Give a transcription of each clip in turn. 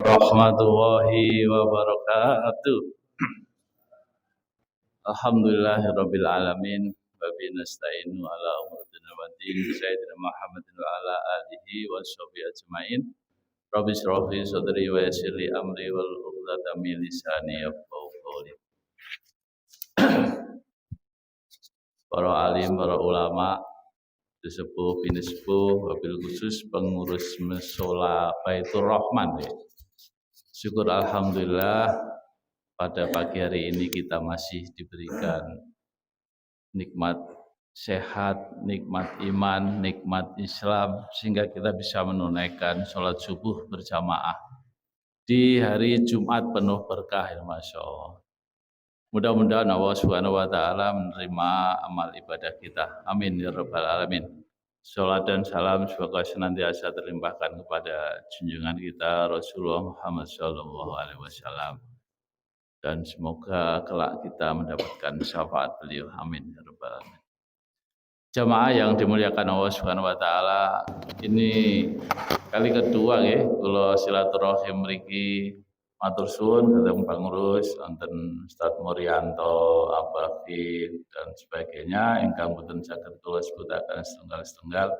warahmatullahi wabarakatuh. Alhamdulillahirabbil alamin wa bihi nasta'inu ala umuri dunya waddin sayyidina Muhammadin wa ala alihi washabihi ajmain. Rabbi shrah li sadri wa yassir li amri wal 'uqdatam min lisani yafqahu qawli. Para alim, para ulama, sesepuh, binispuh, wabil khusus pengurus Mushola Baitur Rahman. Syukur alhamdulillah pada pagi hari ini kita masih diberikan nikmat sehat, nikmat iman, nikmat Islam sehingga kita bisa menunaikan sholat subuh berjamaah di hari Jumat penuh berkah ya Masya Allah. Mudah-mudahan Allah Subhanahu wa taala menerima amal ibadah kita. Amin ya rabbal alamin. Salat dan salam semoga senantiasa terlimpahkan kepada junjungan kita Rasulullah Muhammad sallallahu alaihi wasallam. Dan semoga kelak kita mendapatkan syafaat beliau. Amin ya rabbal alamin. Jamaah yang dimuliakan Allah Subhanahu wa taala, ini kali kedua nggih kula silaturahim mriki. Matur suwun datang pengurus wonten Ustaz Muryanto, Abafid dan sebagainya ingkang boten saged kula sebutaken setunggal-setunggal.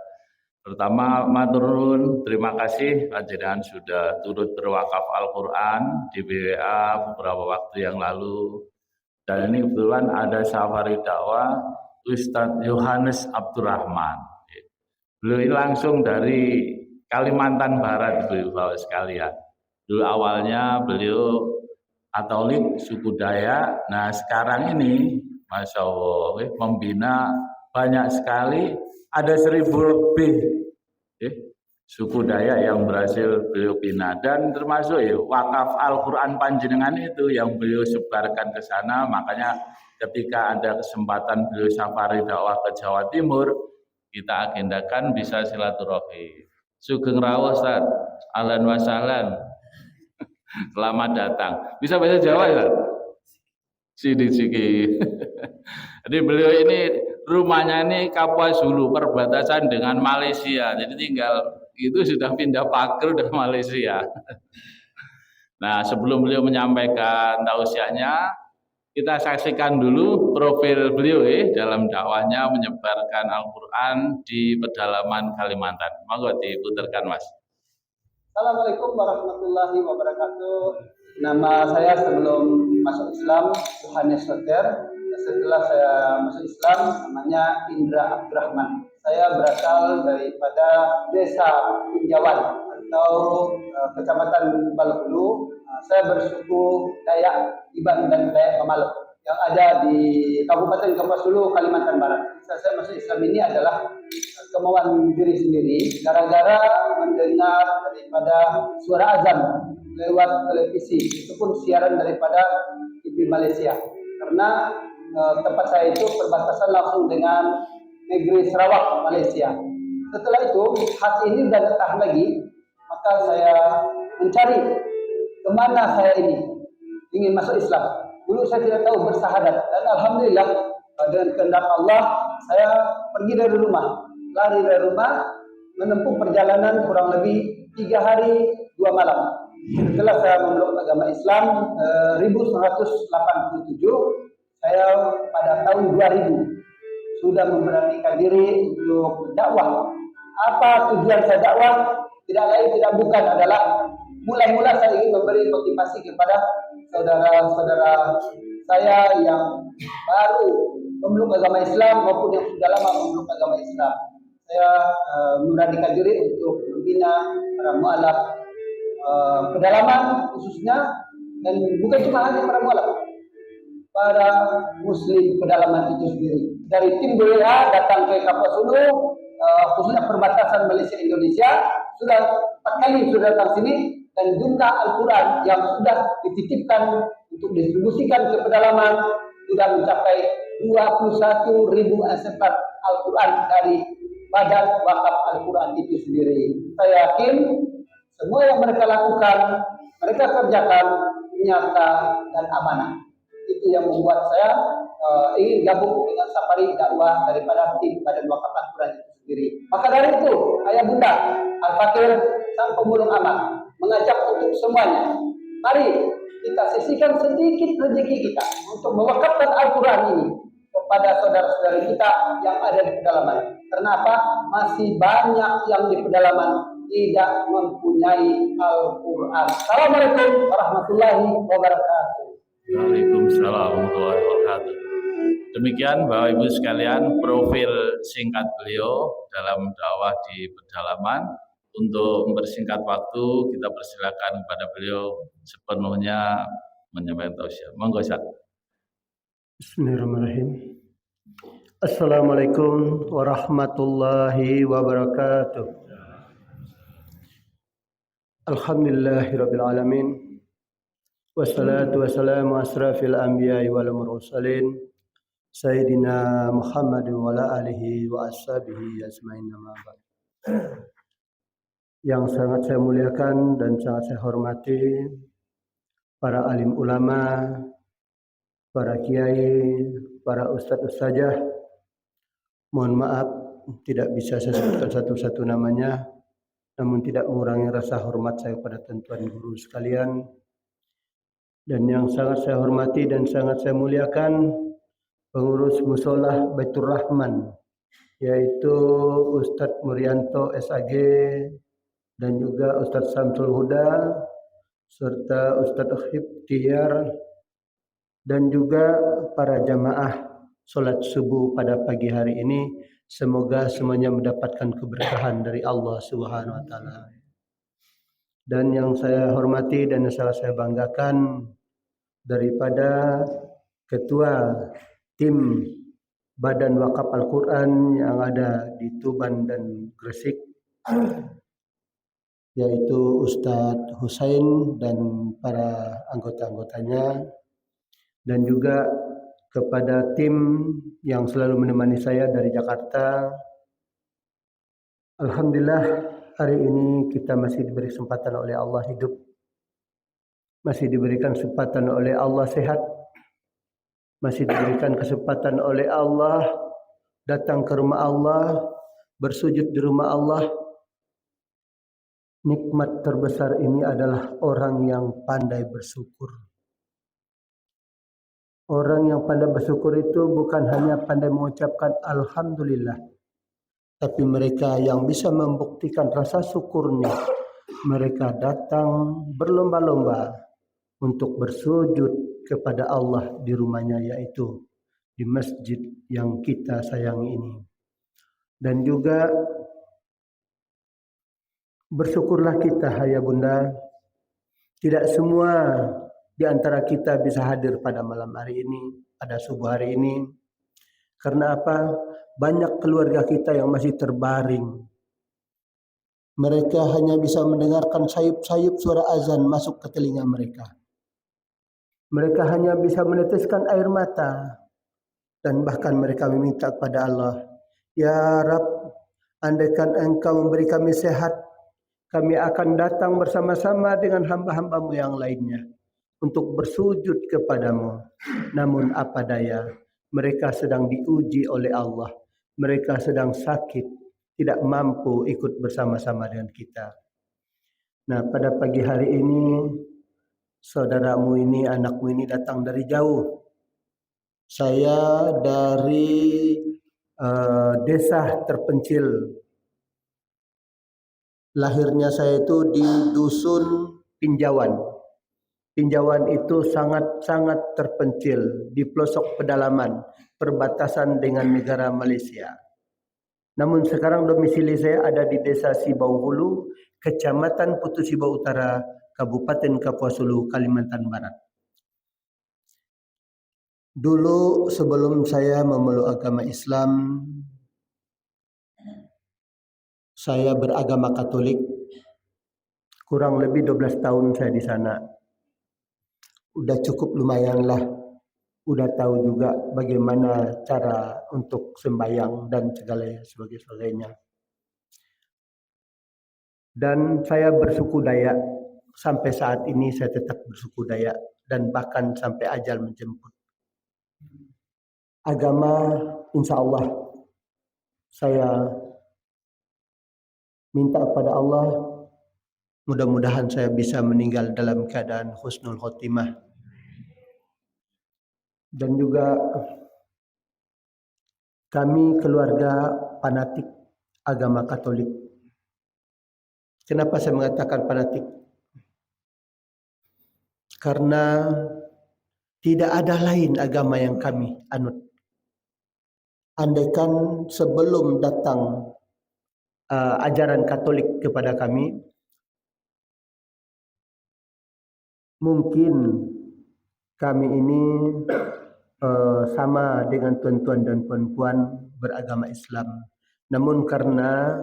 Pertama matur nuwun, terima kasih panjenengan sudah turut berwakaf Al-Qur'an di BWA beberapa waktu yang lalu. Dan ini kebetulan ada safari dakwah Ustaz Yohanes Abdurrahman. Beliau ini langsung dari Kalimantan Barat, Bapak sekalian. Dulu awalnya beliau Katolik suku Dayak. Nah sekarang ini Masya Allah membina banyak sekali, ada 1.000 lebih suku Dayak yang berhasil beliau bina. Dan termasuk wakaf Al-Quran panjenengan itu yang beliau sebarkan ke sana. Makanya ketika ada kesempatan beliau safari dakwah ke Jawa Timur, kita agendakan bisa silaturahmi. Sugeng rawuh Ustaz, ahlan wa sahlan. Selamat datang. Bisa bahasa Jawa ya? Siki. Jadi beliau ini rumahnya ini Kapuas Hulu, perbatasan dengan Malaysia. Jadi tinggal itu sudah pindah pagar dari Malaysia. Nah, sebelum beliau menyampaikan tausiahnya, kita saksikan dulu profil beliau dalam dakwahnya menyebarkan Al-Quran di pedalaman Kalimantan. Monggo diputarkan Mas. Assalamualaikum warahmatullahi wabarakatuh. Nama saya sebelum masuk Islam Yohanes Soter. Setelah saya masuk Islam namanya Indra Abdurrahman. Saya berasal daripada Desa Pinjawan atau Kecamatan Balekulu. Saya bersuku Dayak Iban dan Dayak Pemalu yang ada di Kabupaten Kapuas Hulu, Kalimantan Barat. Saya masuk Islam ini adalah kemauan diri sendiri gara-gara mendengar daripada suara azan lewat televisi, itu pun siaran daripada TV Malaysia, karena tempat saya itu perbatasan langsung dengan negeri Sarawak, Malaysia. Setelah itu hati ini dan tahan lagi, maka saya mencari kemana saya ini ingin masuk Islam. Dulu saya tidak tahu bersahadat, dan alhamdulillah dengan kehendak Allah saya pergi dari rumah, lari dari rumah, menempuh perjalanan kurang lebih 3 hari 2 malam. Setelah saya memeluk agama Islam 1987, saya pada tahun 2000 sudah memberanikan diri untuk dakwah. Apa tujuan saya dakwah? Tidak lain tidak bukan adalah mula-mula saya ingin memberi motivasi kepada saudara-saudara saya yang baru memeluk agama Islam maupun yang sudah lama memeluk agama Islam. Saya memberanikan diri untuk membina para mu'alaf pedalaman khususnya, dan bukan cuma hanya para mu'alaf, para muslim pedalaman itu sendiri. Dari tim BWA datang ke Kapuas Hulu, khususnya perbatasan Malaysia Indonesia, sudah 4 kali sudah datang sini, dan jumlah Al-Quran yang sudah dititipkan untuk distribusikan ke pedalaman sudah mencapai 21.000 eksemplar Al-Quran dari Badan Wakaf Al-Quran itu sendiri. Saya yakin semua yang mereka lakukan, mereka kerjakan nyata dan amanah. Itu yang membuat saya ingin gabung dengan safari dakwah daripada tim Badan Wakaf Al-Quran itu sendiri. Maka dari itu, ayah bunda, Al-Fakir, sang pemulung amal, mengajak untuk semuanya. Mari kita sisihkan sedikit rezeki kita untuk mewakafkan Al-Quran ini kepada saudara-saudara kita yang ada di pedalaman. Kenapa? Masih banyak yang di pedalaman tidak mempunyai Al-Quran. Assalamualaikum warahmatullahi wabarakatuh. Waalaikumsalam warahmatullahi wabarakatuh. Demikian Bapak Ibu sekalian profil singkat beliau dalam dakwah di pedalaman. Untuk mempersingkat waktu, kita persilakan kepada beliau sepenuhnya menyampaikan tausiah. Monggo Ustaz. Bismillahirrahmanirrahim. Assalamualaikum warahmatullahi wabarakatuh. Alhamdulillahirabbil alamin. Wassalatu wassalamu asrafil anbiya'i wal mursalin sayyidina Muhammadin wa ala alihi wa ashabihi ajmain. Yang sangat saya muliakan dan sangat saya hormati para alim ulama, para kiai, para ustadz ustazah. Mohon maaf tidak bisa saya sebutkan satu-satu namanya, namun tidak mengurangi rasa hormat saya pada tuan guru sekalian. Dan yang sangat saya hormati dan sangat saya muliakan pengurus Musholah Baitur Rahman, yaitu Ustadz Murianto SAG dan juga Ustadz Samsul Huda serta Ustadz Khiftiar dan juga para jamaah sholat subuh pada pagi hari ini. Semoga semuanya mendapatkan keberkahan dari Allah Subhanahu wa taala. Dan yang saya hormati dan yang sangat saya banggakan daripada ketua tim Badan Wakaf Al-Quran yang ada di Tuban dan Gresik, yaitu Ustadz Husain dan para anggota-anggotanya, dan juga kepada tim yang selalu menemani saya dari Jakarta. Alhamdulillah hari ini kita masih diberi kesempatan oleh Allah hidup, masih diberikan kesempatan oleh Allah sehat, masih diberikan kesempatan oleh Allah datang ke rumah Allah, bersujud di rumah Allah. Nikmat terbesar ini adalah orang yang pandai bersyukur. Orang yang pandai bersyukur itu bukan hanya pandai mengucapkan Alhamdulillah, tapi mereka yang bisa membuktikan rasa syukurnya. Mereka datang berlomba-lomba untuk bersujud kepada Allah di rumahnya, yaitu di masjid yang kita sayangi ini. Dan juga bersyukurlah kita, hai Bunda. Tidak semua di antara kita bisa hadir pada malam hari ini, pada subuh hari ini. Karena apa? Banyak keluarga kita yang masih terbaring. Mereka hanya bisa mendengarkan sayup-sayup suara azan masuk ke telinga mereka. Mereka hanya bisa meneteskan air mata. Dan bahkan mereka meminta kepada Allah, Ya Rabb, andaikan Engkau memberi kami sehat, kami akan datang bersama-sama dengan hamba-hambamu yang lainnya untuk bersujud kepadamu. Namun apa daya, mereka sedang diuji oleh Allah. Mereka sedang sakit, tidak mampu ikut bersama-sama dengan kita. Nah, pada pagi hari ini, saudaramu ini, anakmu ini datang dari jauh. Saya dari desa terpencil. Lahirnya saya itu di dusun Pinjawan. Pinjawan itu sangat-sangat terpencil di pelosok pedalaman, perbatasan dengan negara Malaysia. Namun sekarang domisili saya ada di desa Sibau Hulu, Kecamatan Putu Sibau Utara, Kabupaten Kapuas Hulu, Kalimantan Barat. Dulu sebelum saya memeluk agama Islam, saya beragama Katolik. Kurang lebih 12 tahun saya di sana. Udah cukup lumayan lah. Udah tahu juga bagaimana cara untuk sembahyang dan segala sebagainya. Dan saya bersuku Dayak. Sampai saat ini saya tetap bersuku Dayak. Dan bahkan sampai ajal menjemput. Agama insya Allah saya minta kepada Allah Mudah-mudahan saya bisa meninggal dalam keadaan husnul khotimah. Dan juga kami keluarga fanatik agama Katolik. Kenapa saya mengatakan fanatik? Karena tidak ada lain agama yang kami anut. Andaikan sebelum datang ajaran Katolik kepada kami, mungkin kami ini sama dengan tuan-tuan dan puan-puan beragama Islam. Namun karena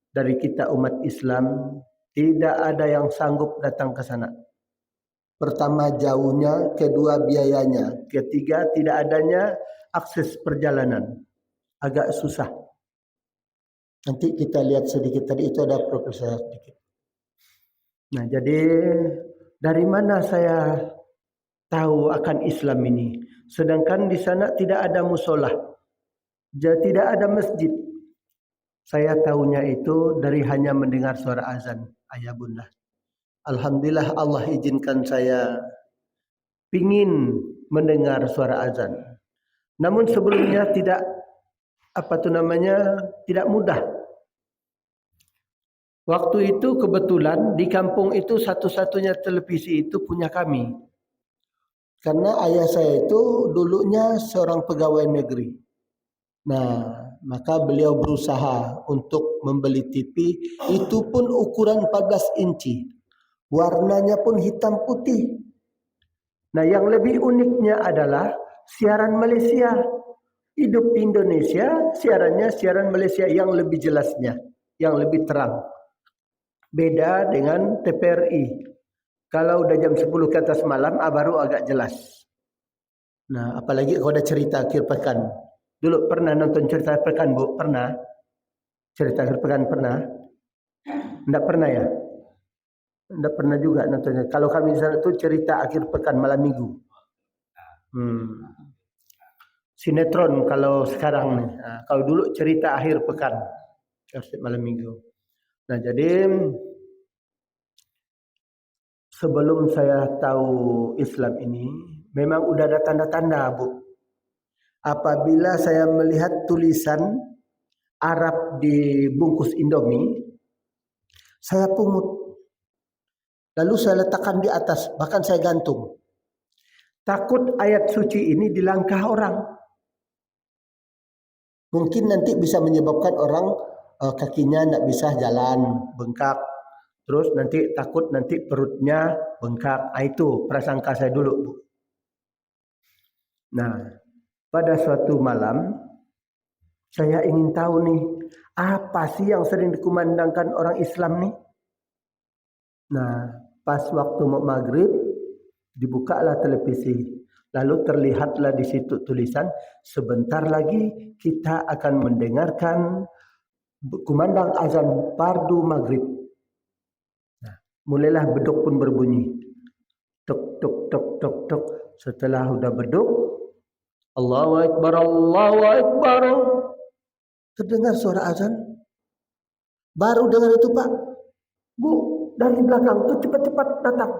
dari kita umat Islam tidak ada yang sanggup datang ke sana. Pertama jauhnya, kedua biayanya, ketiga tidak adanya akses perjalanan. Agak susah. Nanti kita lihat sedikit, tadi itu ada profesor sedikit. Nah, jadi dari mana saya tahu akan Islam ini? Sedangkan di sana tidak ada musola, tidak ada masjid. Saya tahunya itu dari hanya mendengar suara azan, ayah bunda. Alhamdulillah Allah izinkan saya pingin mendengar suara azan. Namun sebelumnya tidak tidak mudah. Waktu itu kebetulan di kampung itu satu-satunya televisi itu punya kami. Karena ayah saya itu dulunya seorang pegawai negeri. Nah, maka beliau berusaha untuk membeli TV, itu pun ukuran 14 inci. Warnanya pun hitam putih. Nah, yang lebih uniknya adalah siaran Malaysia. Hidup di Indonesia, siarannya siaran Malaysia yang lebih jelasnya, yang lebih terang. Beda dengan TVRI. Kalau udah jam 10 ke atas malam, baru agak jelas. Nah, apalagi kalau ada cerita akhir pekan. Dulu pernah nonton cerita akhir pekan, Bu? Pernah? Cerita akhir pekan pernah? Enggak pernah ya? Enggak pernah juga nontonnya. Kalau kami di sana itu cerita akhir pekan malam minggu. Sinetron kalau sekarang nih. Nah, kalau dulu cerita akhir pekan. Malam minggu. Nah, jadi sebelum saya tahu Islam ini, memang udah ada tanda-tanda, Bu. Apabila saya melihat tulisan Arab di bungkus Indomie, saya pungut. Lalu saya letakkan di atas, bahkan saya gantung. Takut ayat suci ini dilangkah orang. Mungkin nanti bisa menyebabkan orang kakinya tidak bisa jalan, bengkak. Terus nanti takut nanti perutnya bengkak. Itu prasangka saya dulu, Bu. Nah, pada suatu malam saya ingin tahu nih, apa sih yang sering dikumandangkan orang Islam nih? Nah, pas waktu mau maghrib, dibukalah televisi. Lalu terlihatlah di situ tulisan, sebentar lagi kita akan mendengarkan kumandang azan fardu maghrib. Nah, mulailah beduk pun berbunyi. Tok, tok, tok, tok, tok. Setelah udah beduk, Allahu Akbar, Allahu Akbar. Terdengar suara azan. Baru dengar itu, Pak. Bu, dari belakang tuh cepat-cepat datang.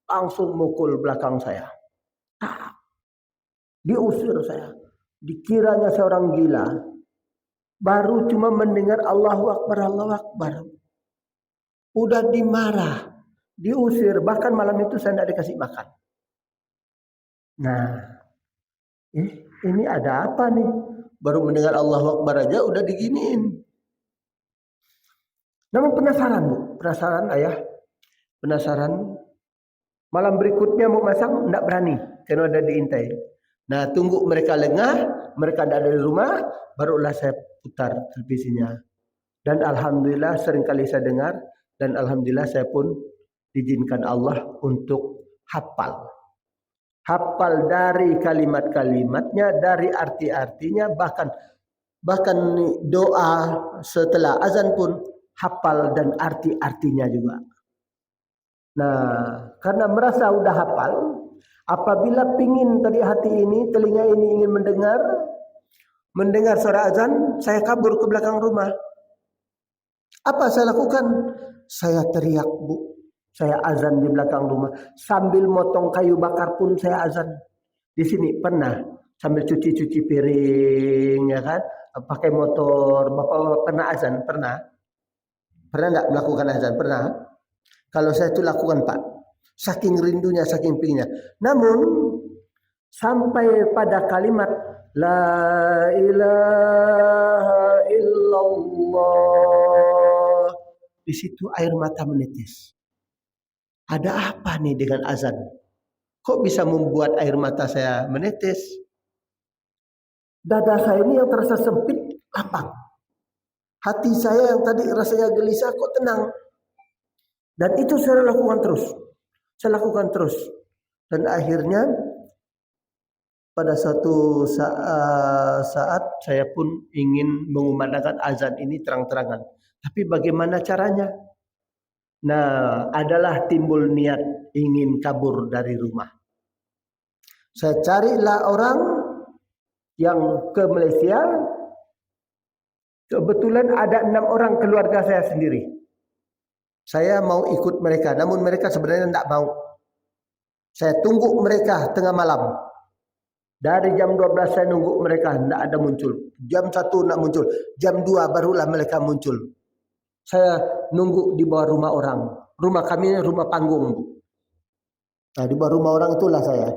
Langsung mukul belakang saya. Diusir saya. Dikiranya seorang gila. Baru cuma mendengar Allahu Akbar, Allahu Akbar. Udah dimarah. Diusir. Bahkan malam itu saya tidak dikasih makan. Nah, ini ada apa nih? Baru mendengar Allahu Akbar aja udah diginiin. Namun penasaran, Bu. Penasaran ayah. Penasaran. Malam berikutnya mau masang, tidak berani. Karena udah diintai. Nah, tunggu mereka lengah, mereka ada di rumah, barulah saya putar televisinya. Dan alhamdulillah seringkali saya dengar, dan alhamdulillah saya pun diizinkan Allah untuk hafal. Hafal dari kalimat-kalimatnya, dari arti-artinya, bahkan doa setelah azan pun hafal dan arti-artinya juga. Nah, karena merasa udah hafal, apabila pingin tadi hati ini, telinga ini ingin mendengar suara azan, saya kabur ke belakang rumah. Apa saya lakukan? Saya teriak, Bu. Saya azan di belakang rumah. Sambil motong kayu bakar pun saya azan. Di sini pernah sambil cuci-cuci piring, ya kan? Pakai motor. Bapak pernah azan? Pernah? Pernah enggak melakukan azan? Pernah? Kalau saya itu lakukan, Pak. Saking rindunya, saking pinginnya. Namun sampai pada kalimat La ilaha illallah, di situ air mata menetes. Ada apa nih dengan azan? Kok bisa membuat air mata saya menetes? Dada saya ini yang terasa sempit, lapang. Hati saya yang tadi rasanya gelisah kok tenang. Dan itu saya lakukan terus. Saya lakukan terus. Dan akhirnya pada suatu saat saya pun ingin mengumandangkan azan ini terang-terangan. Tapi bagaimana caranya? Nah, adalah timbul niat ingin kabur dari rumah. Saya carilah orang yang ke Malaysia. Kebetulan ada 6 orang keluarga saya sendiri. Saya mau ikut mereka, namun mereka sebenarnya tidak mau. Saya tunggu mereka tengah malam. Dari jam 12 saya nunggu mereka, tidak ada muncul. Jam 1 nak muncul. Jam 2 barulah mereka muncul. Saya nunggu di bawah rumah orang. Rumah kami rumah panggung, Bu. Nah, di bawah rumah orang itulah saya.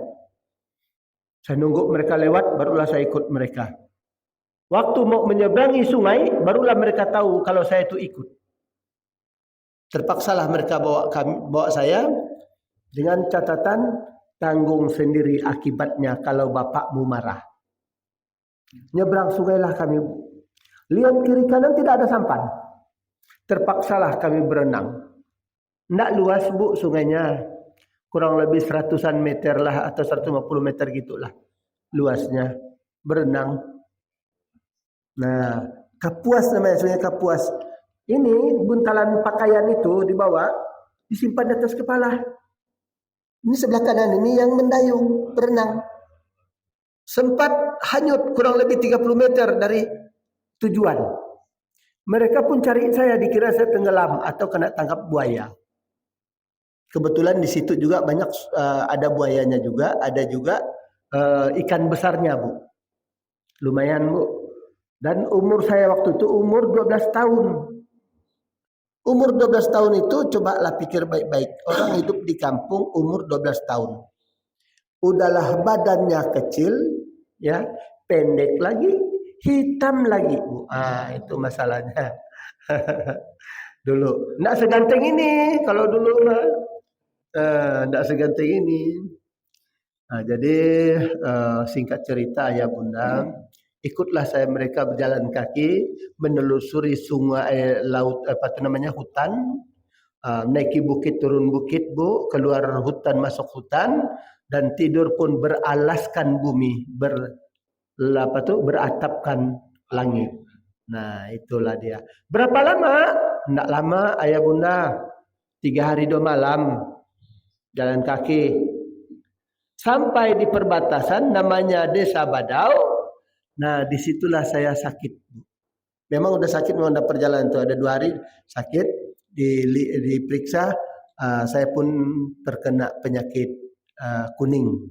Saya nunggu mereka lewat, barulah saya ikut mereka. Waktu mau menyeberangi sungai, barulah mereka tahu kalau saya itu ikut. Terpaksalah mereka bawa saya dengan catatan tanggung sendiri akibatnya kalau bapakmu marah. Nyebrang sungailah kami. Lihat kiri kanan tidak ada sampan. Terpaksalah kami berenang. Tidak luas, Bu, sungainya. Kurang lebih 100-an meter lah atau 150 meter gitulah luasnya. Berenang. Nah, Kapuas namanya, sungai Kapuas. Ini buntalan pakaian itu dibawa, disimpan di atas kepala. Ini sebelah kanan ini yang mendayung, berenang. Sempat hanyut kurang lebih 30 meter dari tujuan. Mereka pun cari saya, dikira saya tenggelam atau kena tangkap buaya. Kebetulan di situ juga banyak ada buayanya juga, ada juga ikan besarnya, Bu. Lumayan, Bu. Dan umur saya waktu itu umur 12 tahun. Umur 12 tahun itu cobalah pikir baik-baik. Orang hidup di kampung umur 12 tahun. Udahlah badannya kecil, ya, pendek lagi, hitam lagi, Bu. Itu masalahnya. Dulu enggak seganteng ini, kalau dulu mah enggak seganteng ini. Jadi singkat cerita ya Bunda, ikutlah saya mereka berjalan kaki menelusuri sungai laut hutan, naiki bukit turun bukit, Bu, keluar hutan masuk hutan, dan tidur pun beralaskan bumi, beratapkan langit. Nah, itulah dia. Berapa lama? Tidak lama, ayah bunda. 3 hari 2 malam jalan kaki. Sampai di perbatasan namanya Desa Badau. Nah, disitulah saya sakit. Memang udah sakit, memang udah perjalanan itu. Ada 2 hari sakit, diperiksa. Saya pun terkena penyakit kuning.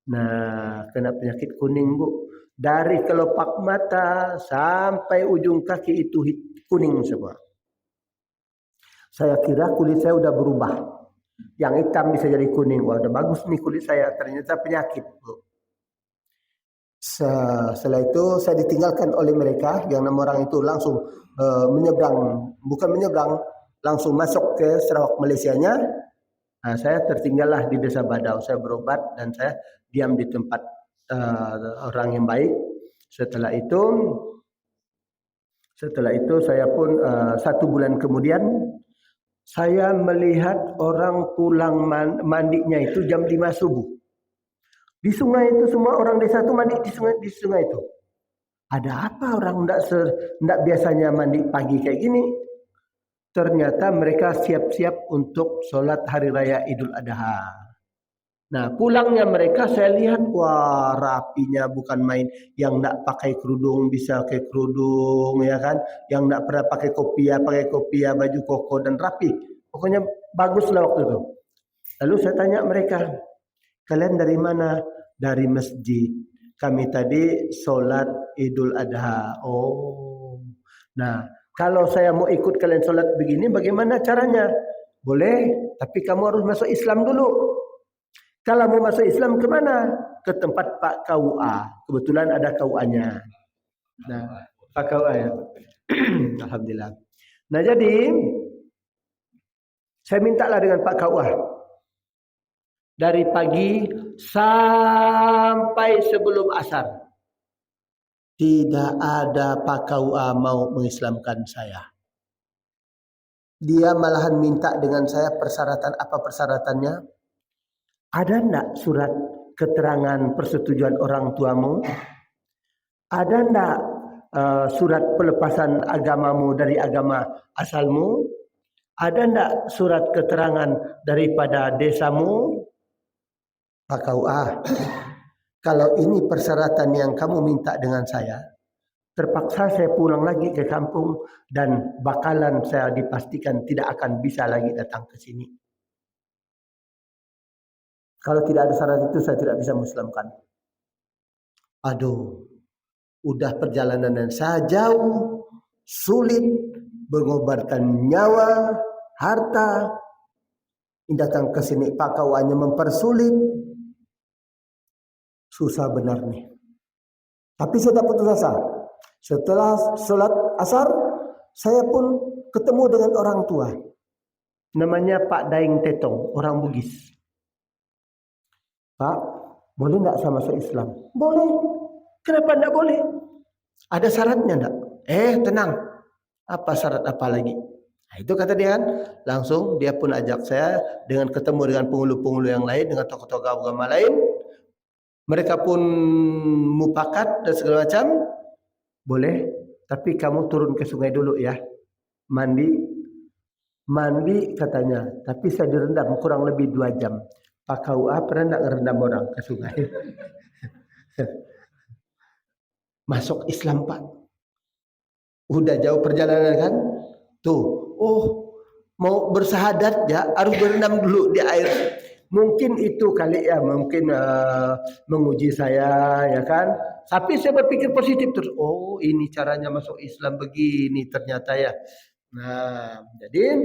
Nah, kena penyakit kuning, Bu. Dari kelopak mata sampai ujung kaki itu kuning semua. Saya kira kulit saya udah berubah. Yang hitam bisa jadi kuning. Wah, udah bagus nih kulit saya. Ternyata penyakit, Bu. Setelah itu saya ditinggalkan oleh mereka. Yang 6 orang itu langsung menyeberang. Bukan menyeberang, langsung masuk ke Sarawak Malaysianya. Nah, saya tertinggallah di Desa Badau. Saya berobat dan saya diam di tempat orang yang baik. Setelah itu saya pun 1 bulan kemudian saya melihat orang pulang mandinya itu jam 5 subuh. Di sungai itu semua orang desa itu mandi di sungai itu. Ada apa orang tidak biasanya mandi pagi kayak gini? Ternyata mereka siap-siap untuk sholat hari raya Idul Adha. Nah, pulangnya mereka saya lihat, wah rapinya bukan main. Yang nak pakai kerudung bisa pakai kerudung, ya kan? Yang nak pernah pakai kopiah, baju koko dan rapi. Pokoknya baguslah waktu itu. Lalu saya tanya mereka, kalian dari mana? Dari masjid. Kami tadi sholat Idul Adha. Oh, nah kalau saya mau ikut kalian sholat begini, bagaimana caranya? Boleh, tapi kamu harus masuk Islam dulu. Kalau mau masuk Islam ke mana? Ke tempat Pak KUA. Kebetulan ada KUA-nya. Nah, Pak KUA ya. Alhamdulillah. Nah, jadi saya mintalah dengan Pak KUA. Dari pagi sampai sebelum asar. Tidak ada Pak KUA mau mengislamkan saya. Dia malahan minta dengan saya persyaratan, apa persyaratannya? Ada enggak surat keterangan persetujuan orang tuamu? Ada enggak surat pelepasan agamamu dari agama asalmu? Ada enggak surat keterangan daripada desamu? Pak KUA, kalau ini persyaratan yang kamu minta dengan saya, terpaksa saya pulang lagi ke kampung dan bakalan saya dipastikan tidak akan bisa lagi datang ke sini. Kalau tidak ada syarat itu saya tidak bisa muslimkan. Aduh, udah perjalanan yang saya jauh, sulit, mengobarkan nyawa, harta. Datang ke sini Pak KUA-nya mempersulit. Susah benar nih. Tapi saya tak putus asa. Setelah sholat asar, saya pun ketemu dengan orang tua. Namanya Pak Daeng Tetong, orang Bugis. Pak, boleh enggak saya masuk Islam? Boleh. Kenapa enggak boleh? Ada syaratnya enggak? Tenang. Apa syarat apa lagi? Nah, itu kata dia kan. Langsung dia pun ajak saya dengan ketemu dengan penghulu-penghulu yang lain, dengan tokoh-tokoh agama lain. Mereka pun mufakat dan segala macam. Boleh, tapi kamu turun ke sungai dulu ya. Mandi katanya. Tapi saya direndam kurang lebih 2 jam. Pak KUA pernah enggak ngerendam orang ke sungai? Masuk Islam Pak. Udah jauh perjalanan kan? Tuh, mau bersahadat ya harus berendam dulu di air. Mungkin itu kali ya, mungkin menguji saya ya kan. Tapi saya berpikir positif terus. Oh, ini caranya masuk Islam begini ternyata ya. Nah, jadi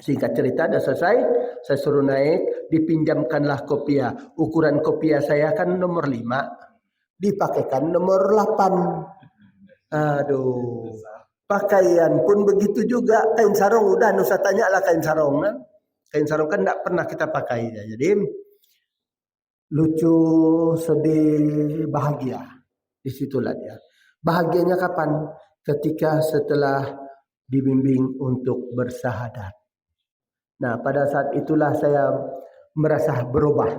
singkat cerita dah selesai, saya suruh naik, dipinjamkanlah kopiah. Ukuran kopiah saya kan nomor 5, dipakaikan nomor 8. Aduh, pakaian pun begitu juga. Kain sarung udah, nusa tanya lah kain sarung. Kain sarung kan tidak pernah kita pakai. Jadi lucu, sedih, bahagia. Disitulah dia. Bahagianya kapan? Ketika setelah dibimbing untuk bersahadat. Nah, pada saat itulah saya merasa berubah.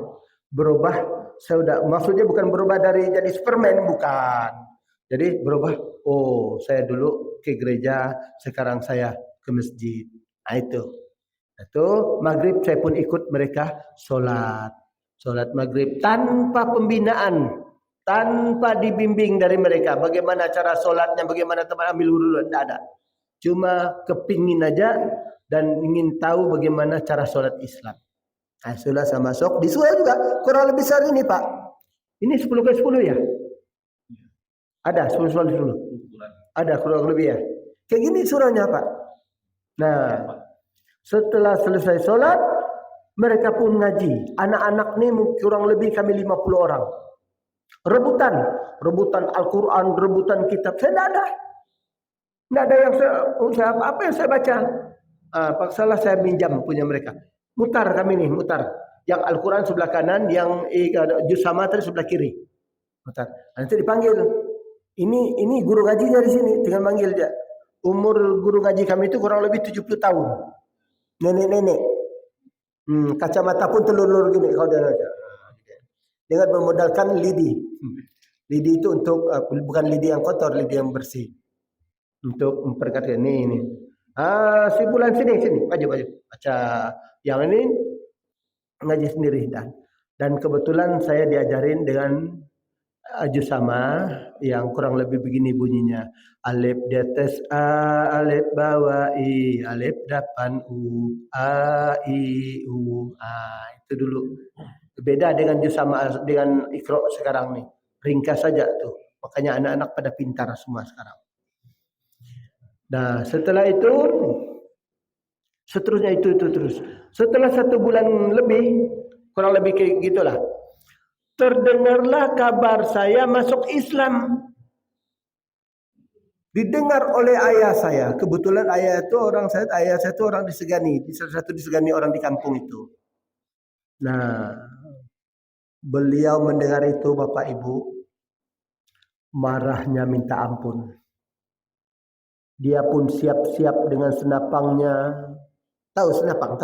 Berubah, saya udah, maksudnya bukan berubah dari jadi Superman, bukan. Jadi berubah, saya dulu ke gereja, sekarang saya ke masjid. Nah itu maghrib saya pun ikut mereka sholat maghrib tanpa pembinaan, tanpa dibimbing dari mereka. Bagaimana cara sholatnya, bagaimana teman ambil wudhu, tidak ada. Cuma kepingin aja dan ingin tahu bagaimana cara sholat Islam. Nah, sudah saya masuk. Di surah juga kurang lebih besar ini Pak. Ini 10x10 ya? Ada 10x10. Ada kurang lebih ya. Kayak gini surahnya Pak. Nah, setelah selesai sholat, mereka pun ngaji. Anak-anak ini kurang lebih kami 50 orang. Rebutan Al-Quran, rebutan kitab. Saya tidak ada. Tidak ada yang apa yang saya baca. Paksalah saya minjam punya mereka. Mutar kami nih, mutar. Yang Al-Quran sebelah kanan, yang juz sama tadi sebelah kiri. Mutar. Nanti dipanggil. Ini guru ngajinya di sini, tinggal manggil dia. Umur guru ngaji kami itu kurang lebih 70 tahun. Nenek-nenek. Kacamata pun telur-telur gini kalau dia ada. Dengan memodalkan lidi. Lidi itu untuk bukan lidi yang kotor, lidi yang bersih. Untuk memperkatakan ini. Si bulan sini, maju. Baca yang ini ngaji sendiri dan kebetulan saya diajarin dengan juz sama yang kurang lebih begini bunyinya. Alif di atas a, alif bawah i, alif depan u, a i u. Itu dulu. Beda dengan juz sama dengan Iqra sekarang nih. Ringkas saja tuh. Makanya anak-anak pada pintar semua sekarang. Nah, setelah itu seterusnya itu terus. Setelah 1 bulan lebih, kurang lebih kayak gitulah. Terdengarlah kabar saya masuk Islam. Didengar oleh ayah saya. Kebetulan ayah saya itu orang disegani, salah satu disegani orang di kampung itu. Nah, beliau mendengar itu Bapak Ibu, marahnya minta ampun. Dia pun siap-siap dengan senapangnya. Tahu senapang, tahu?